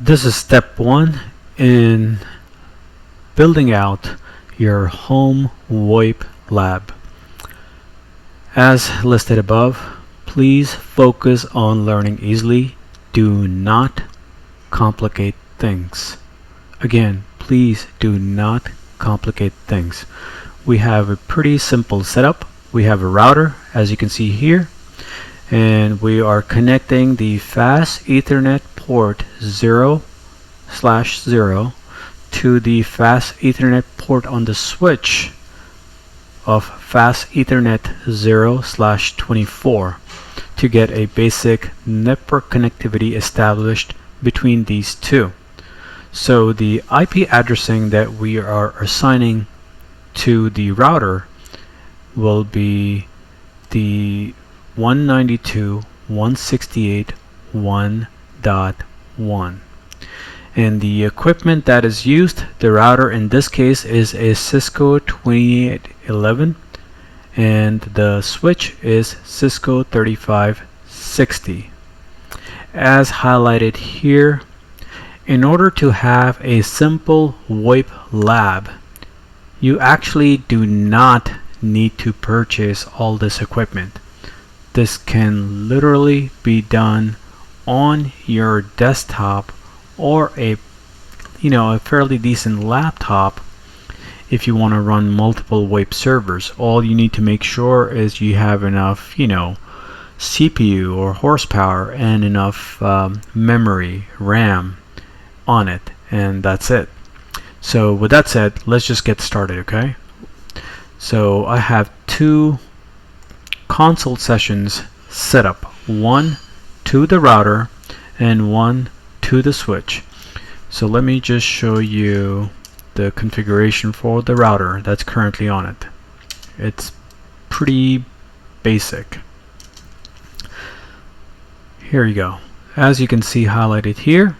This is step one in building out your home VoIP lab. As listed above, please focus on learning easily. Do not complicate things. Again, please do not complicate things. We have a pretty simple setup. We have a router, as you can see here, and we are connecting the fast Ethernet port 0/0 to the fast Ethernet port on the switch of fast Ethernet 0/24 to get a basic network connectivity established between these two. So the IP addressing that we are assigning to the router will be the 192.168.1.1, and the equipment that is used, the router in this case is a Cisco 2811, and the switch is Cisco 3560. As highlighted here, in order to have a simple VoIP lab, you actually do not need to purchase all this equipment. This can literally be done on your desktop or a fairly decent laptop. If you want to run multiple VoIP servers, all you need to make sure is you have enough CPU or horsepower and enough memory, RAM on it, and that's it. So with that said, let's just get started, okay? So I have two console sessions set up, one to the router and one to the switch. So let me just show you the configuration for the router that's currently on it. It's pretty basic. Here you go. As you can see highlighted here,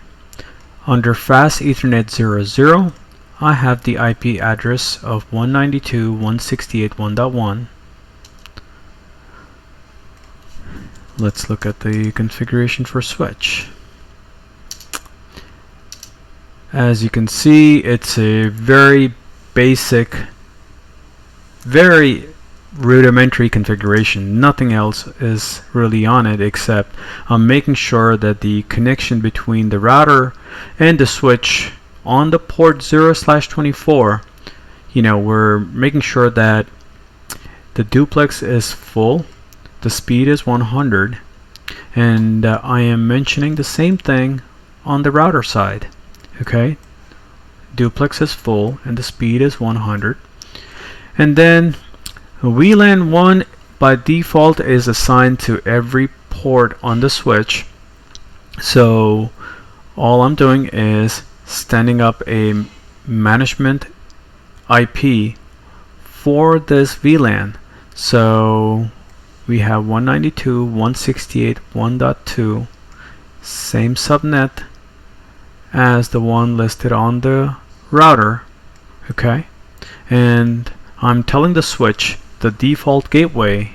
under fast Ethernet 00, I have the IP address of 192.168.1.1. Let's look at the configuration for switch. As you can see, it's a very basic, very rudimentary configuration. Nothing else is really on it except I'm making sure that the connection between the router and the switch on the port 0/24, we're making sure that the duplex is full, the speed is 100, and I am mentioning the same thing on the router side. Okay, duplex is full and the speed is 100, and then VLAN 1 by default is assigned to every port on the switch. So all I'm doing is standing up a management IP for this VLAN. So we have 192.168.1.2, same subnet as the one listed on the router, okay? And I'm telling the switch the default gateway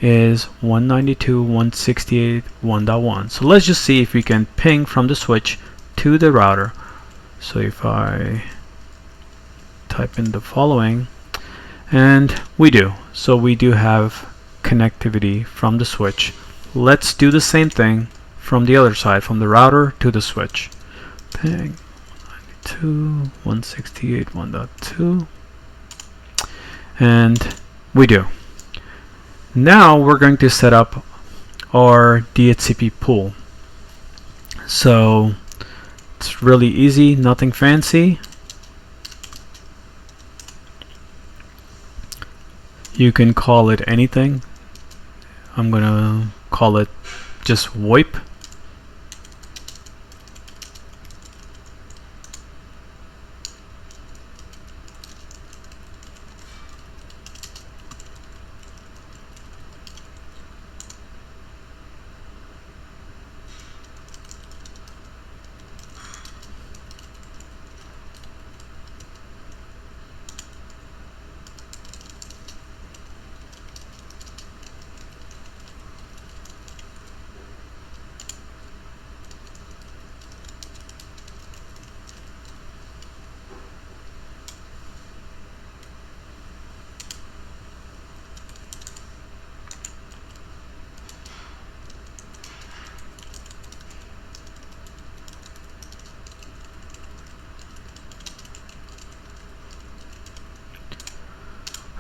is 192.168.1.1. So let's just see if we can ping from the switch to the router. So if I type in the following, and we do. So we do have connectivity from the switch. Let's do the same thing from the other side, from the router to the switch. Ping 192.168.1.2, and we do. Now we're going to set up our DHCP pool. So it's really easy, nothing fancy. You can call it anything. I'm gonna call it just VoIP.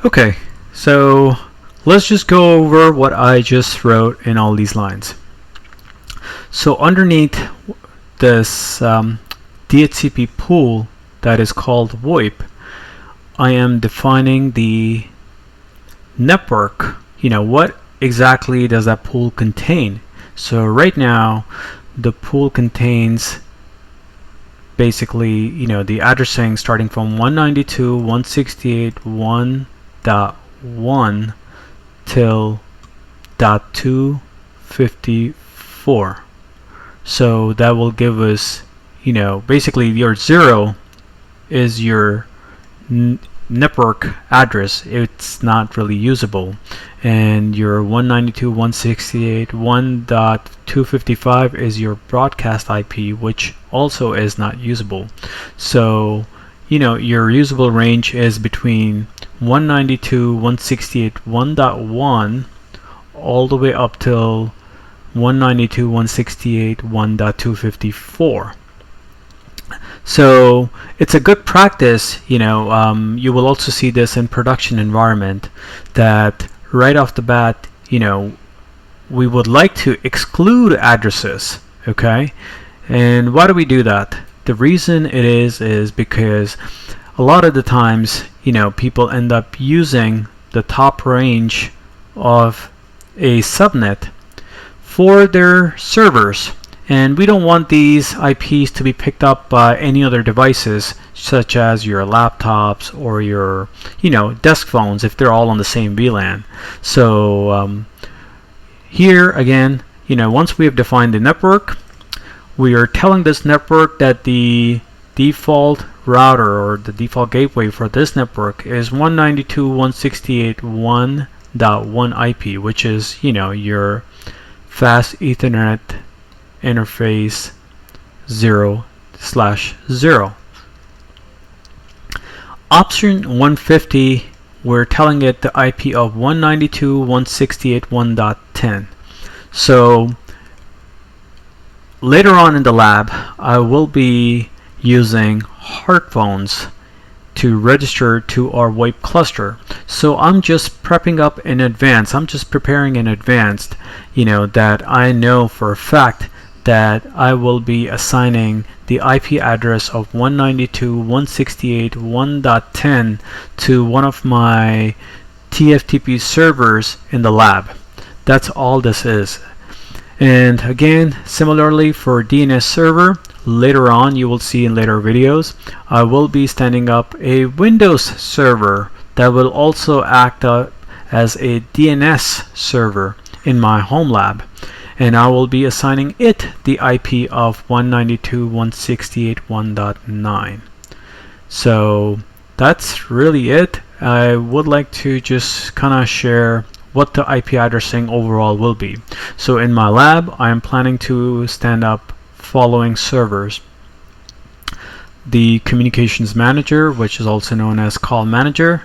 Okay, so let's just go over what I just wrote in all these lines. So underneath this DHCP pool that is called VoIP, I am defining the network. What exactly does that pool contain? So right now the pool contains basically the addressing starting from 192.168.1.1 till .254. So that will give us basically your 0 is your network address. It's not really usable, and your 192.168.1.255 is your broadcast IP, which also is not usable. So your usable range is between 192.168.1.1 all the way up till 192.168.1.254. So it's a good practice. You will also see this in production environment, that right off the bat we would like to exclude addresses. Okay, and why do we do that? The reason it is because a lot of the times people end up using the top range of a subnet for their servers, and we don't want these IPs to be picked up by any other devices, such as your laptops or your desk phones, if they're all on the same VLAN. So here again, once we have defined the network, we are telling this network that the default router or the default gateway for this network is 192.168.1.1 IP, which is your fast Ethernet interface 0/0. Option 150, we're telling it the IP of 192.168.1.10. So later on in the lab, I will be using smartphones to register to our VoIP cluster. So I'm just prepping up in advance. I'm just preparing in advance, that I know for a fact that I will be assigning the IP address of 192.168.1.10 to one of my TFTP servers in the lab. That's all this is. And again, similarly for DNS server, later on you will see in later videos, I will be standing up a Windows server that will also act as a DNS server in my home lab, and I will be assigning it the IP of 192.168.1.9. So that's really it. I would like to just kind of share what the IP addressing overall will be. So in my lab, I am planning to stand up following servers: the communications manager, which is also known as call manager.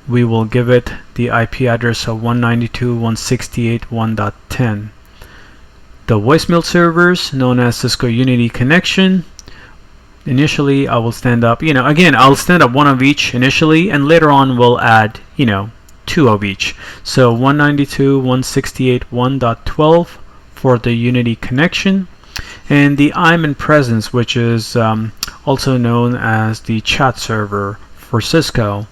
We will give it the IP address of 192.168.1.10. The voicemail servers, known as Cisco Unity Connection. Initially, I will stand up, again, I'll stand up one of each initially, and later on we'll add, two of each. So 192.168.1.12 for the Unity connection, and the IM and presence, which is also known as the chat server for Cisco.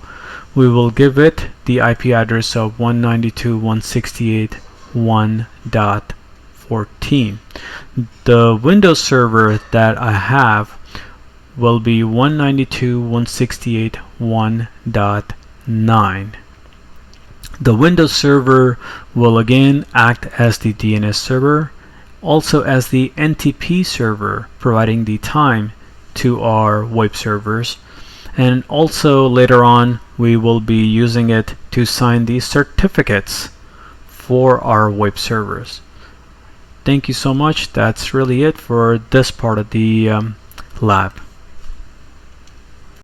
We will give it the IP address of 192.168.1.14. The Windows server that I have will be 192.168.1.9. The Windows server will again act as the DNS server, also as the NTP server, providing the time to our VoIP servers, and also later on we will be using it to sign the certificates for our VoIP servers. Thank you so much. That's really it for this part of the lab.